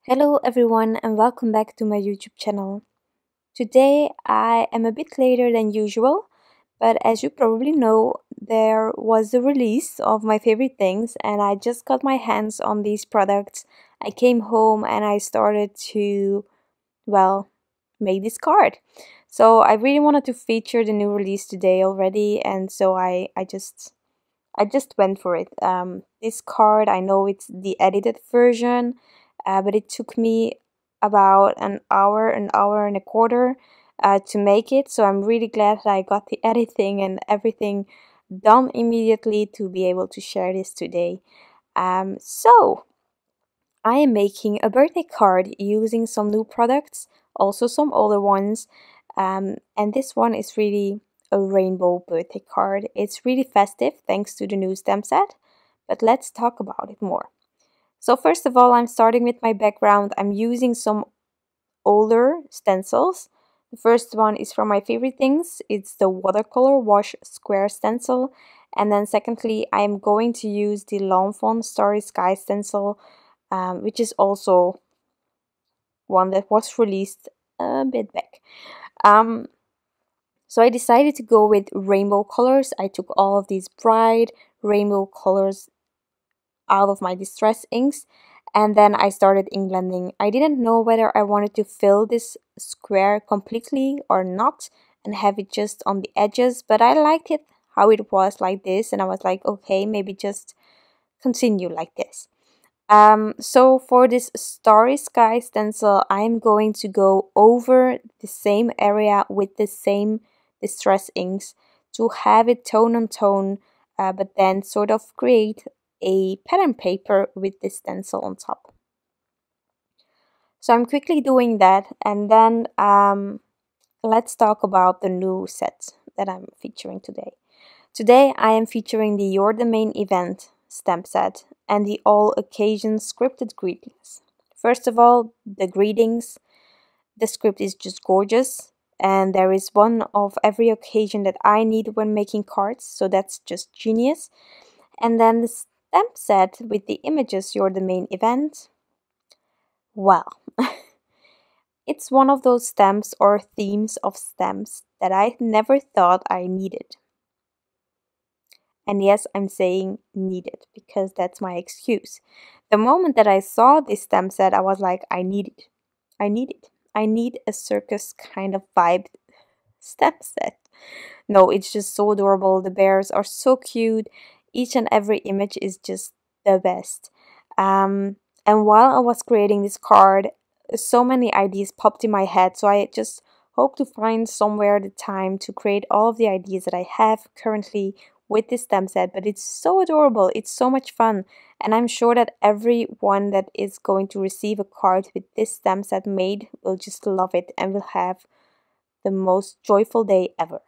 Hello everyone and welcome back to my YouTube channel. Today I am a bit later than usual, but as you probably know, there was the release of my favorite things and I just got my hands on these products. I came home and I started to, well, make this card. So I really wanted to feature the new release today already, and so I just went for it. This card, I know it's the edited version, but it took me about an hour and a quarter to make it. So I'm really glad that I got the editing and everything done immediately to be able to share this today. So I am making a birthday card using some new products, also some older ones, and this one is really a rainbow birthday card. It's really festive thanks to the new stamp set, but let's talk about it more. So first of all, I'm starting with my background. I'm using some older stencils. The first one is from my favorite things. It's the Watercolor Wash Square Stencil. And then secondly, I'm going to use the Fawn Starry Sky Stencil, which is also one that was released a bit back. So I decided to go with rainbow colors. I took all of these bright rainbow colors out of my distress inks, and then I started ink blending. I didn't know whether I wanted to fill this square completely or not and have it just on the edges, but I liked it how it was like this, and I was like, okay, maybe just continue like this. So for this Starry Sky stencil, I'm going to go over the same area with the same distress inks to have it tone on tone, but then sort of create a pattern paper with this stencil on top. So I'm quickly doing that, and then let's talk about the new set that I'm featuring today. Today I am featuring the You're the Main Event stamp set and the All Occasions scripted greetings. First of all, the greetings. The script is just gorgeous, and there is one of every occasion that I need when making cards, so that's just genius. And then the stamp set with the images You're the Main Event. Well, it's one of those stamps or themes of stamps that I never thought I needed. And yes, I'm saying needed because that's my excuse. The moment that I saw this stamp set, I was like, I need it. I need it. I need a circus kind of vibe stamp set. No, it's just so adorable. The bears are so cute. Each and every image is just the best. And while I was creating this card, so many ideas popped in my head. So I just hope to find somewhere the time to create all of the ideas that I have currently with this stamp set. But it's so adorable. It's so much fun. And I'm sure that everyone that is going to receive a card with this stamp set made will just love it and will have the most joyful day ever.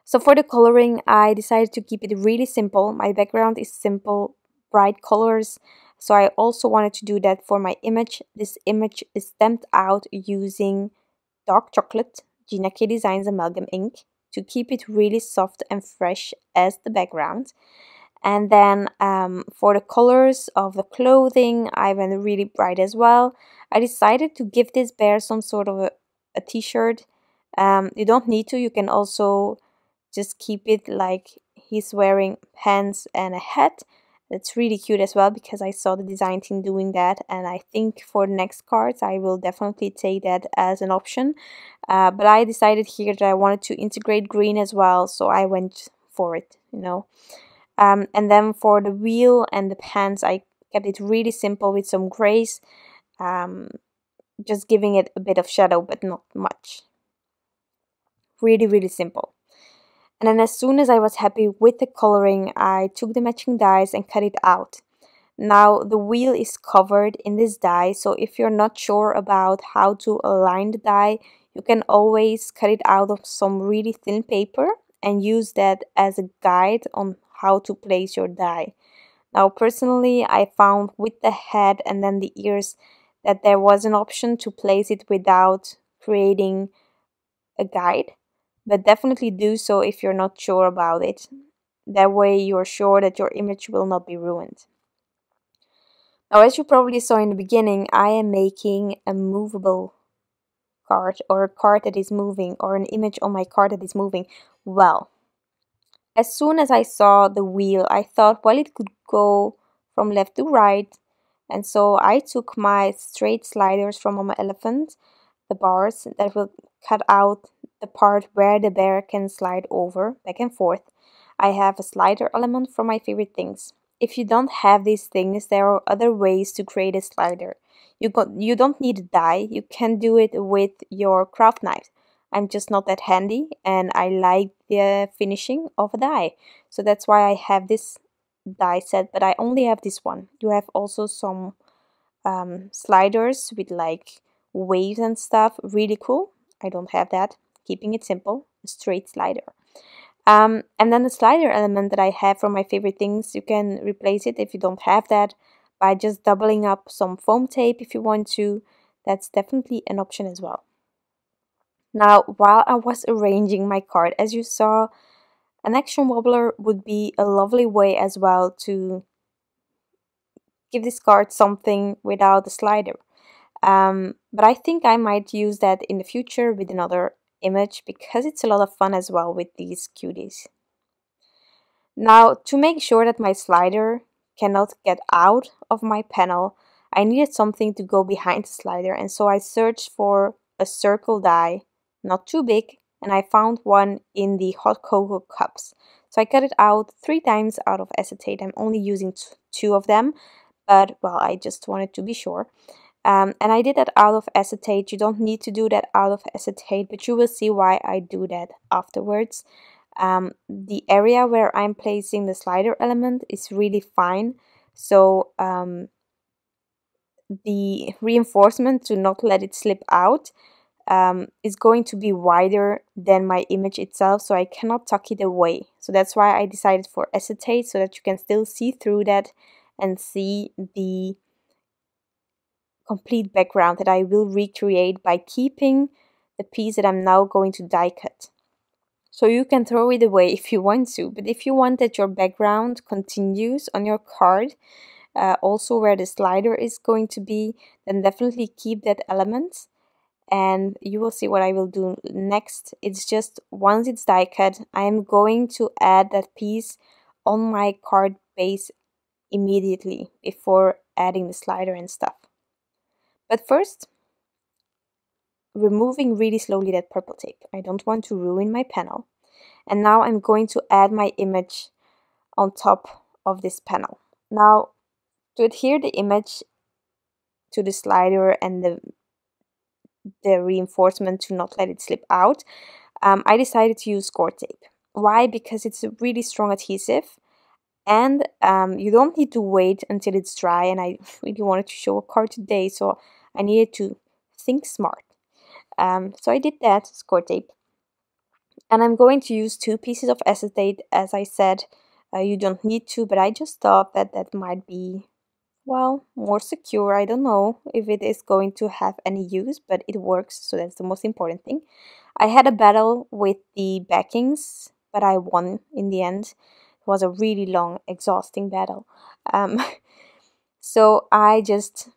So for the coloring, I decided to keep it really simple. My background is simple, bright colors. So I also wanted to do that for my image. This image is stamped out using dark chocolate, Gina Designs Amalgam ink, to keep it really soft and fresh as the background. And then for the colors of the clothing, I went really bright as well. I decided to give this bear some sort of a t-shirt. You don't need to, you can also just keep it like he's wearing pants and a hat. That's really cute as well because I saw the design team doing that, and I think for the next cards I will definitely take that as an option. But I decided here that I wanted to integrate green as well, so I went for it, you know. And then for the wheel and the pants, I kept it really simple with some grays, just giving it a bit of shadow but not much. Really, really simple. And then as soon as I was happy with the coloring, I took the matching dies and cut it out. Now the wheel is covered in this die, so if you're not sure about how to align the die, you can always cut it out of some really thin paper and use that as a guide on how to place your die. Now personally, I found with the head and then the ears that there was an option to place it without creating a guide, but definitely do so if you're not sure about it. That way you're sure that your image will not be ruined. Now, as you probably saw in the beginning, I am making a movable card, or a card that is moving, or an image on my card that is moving. Well, as soon as I saw the wheel, I thought, well, it could go from left to right. And so I took my straight sliders from my elephant, the bars that will cut out the part where the bear can slide over back and forth. I have a slider element for my favorite things. If you don't have these things, there are other ways to create a slider. You don't need a die, you can do it with your craft knife. I'm just not that handy, and I like the finishing of a die. So that's why I have this die set, but I only have this one. You have also some sliders with like waves and stuff, really cool. I don't have that. Keeping it simple, a straight slider. And then the slider element that I have from my favorite things, you can replace it if you don't have that by just doubling up some foam tape if you want to. That's definitely an option as well. Now, while I was arranging my card, as you saw, an action wobbler would be a lovely way as well to give this card something without a slider. But I think I might use that in the future with another image because it's a lot of fun as well with these cuties. Now, to make sure that my slider cannot get out of my panel, I needed something to go behind the slider, and so I searched for a circle die, not too big, and I found one in the hot cocoa cups. So I cut it out 3 times out of acetate. I'm only using 2 of them, but well, I just wanted to be sure. And I did that out of acetate. You don't need to do that out of acetate, but you will see why I do that afterwards. The area where I'm placing the slider element is really fine, so the reinforcement to not let it slip out is going to be wider than my image itself, so I cannot tuck it away. So that's why I decided for acetate, so that you can still see through that and see the complete background that I will recreate by keeping the piece that I'm now going to die cut. So you can throw it away if you want to, but if you want that your background continues on your card, also where the slider is going to be, then definitely keep that element. And you will see what I will do next. It's just once it's die cut, I am going to add that piece on my card base immediately before adding the slider and stuff. But first, removing really slowly that purple tape. I don't want to ruin my panel. And now I'm going to add my image on top of this panel. Now, to adhere the image to the slider and the reinforcement to not let it slip out, I decided to use Scotch tape. Why? Because it's a really strong adhesive, and you don't need to wait until it's dry, and I really wanted to show a card today, so I needed to think smart. So I did that, Scotch tape. And I'm going to use 2 pieces of acetate. As I said, you don't need to, but I just thought that that might be, well, more secure. I don't know if it is going to have any use, but it works, so that's the most important thing. I had a battle with the backings, but I won in the end. It was a really long, exhausting battle. So I just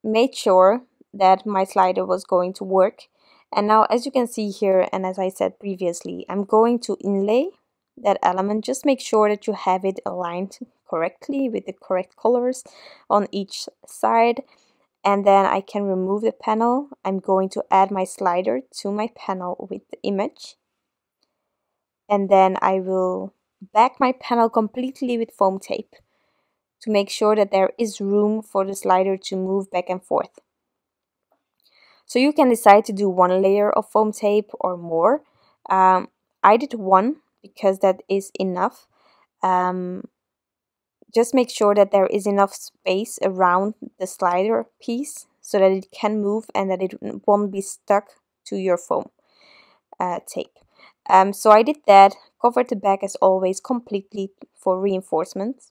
made sure that my slider was going to work. And now, as you can see here, and as I said previously, I'm going to inlay that element. Just make sure that you have it aligned correctly with the correct colors on each side. And then I can remove the panel. I'm going to add my slider to my panel with the image. And then I will back my panel completely with foam tape to make sure that there is room for the slider to move back and forth. So you can decide to do 1 layer of foam tape or more. I did 1 because that is enough. Just make sure that there is enough space around the slider piece so that it can move and that it won't be stuck to your foam tape. So I did that, covered the back as always completely for reinforcement.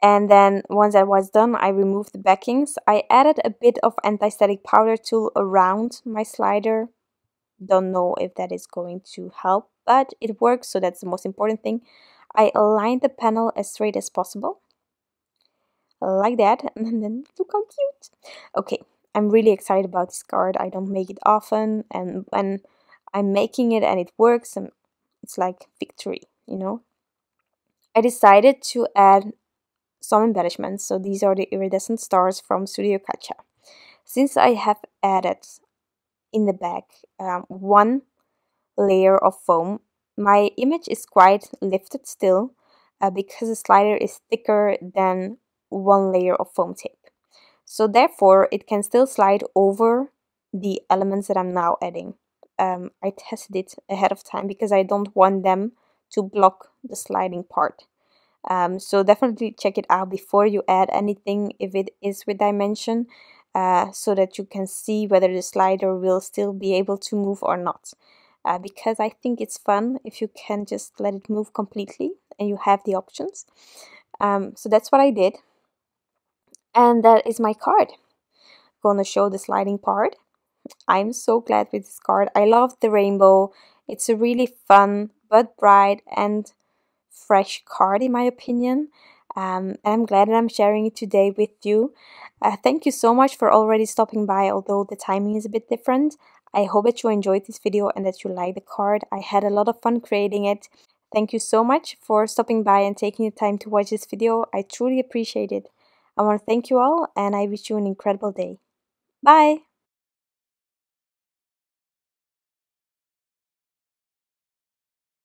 And then once that was done, I removed the backings. I added a bit of anti-static powder tool around my slider. Don't know if that is going to help, but it works, so that's the most important thing. I aligned the panel as straight as possible. like that, and then look how cute. Okay, I'm really excited about this card. I don't make it often, and when I'm making it and it works, it's like victory, you know. I decided to add some embellishments, so these are the iridescent stars from Studio Katia. Since I have added in the back one layer of foam, my image is quite lifted still because the slider is thicker than one layer of foam tape. So therefore, it can still slide over the elements that I'm now adding. I tested it ahead of time because I don't want them to block the sliding part. So definitely check it out before you add anything if it is with dimension, so that you can see whether the slider will still be able to move or not. Because I think it's fun if you can just let it move completely and you have the options. So that's what I did. And that is my card. Gonna show the sliding part. I'm so glad with this card. I love the rainbow. It's a really fun but bright and fresh card in my opinion. And I'm glad that I'm sharing it today with you. Thank you so much for already stopping by, although the timing is a bit different. I hope that you enjoyed this video and that you like the card. I had a lot of fun creating it. Thank you so much for stopping by and taking the time to watch this video. I truly appreciate it. I want to thank you all and I wish you an incredible day. Bye!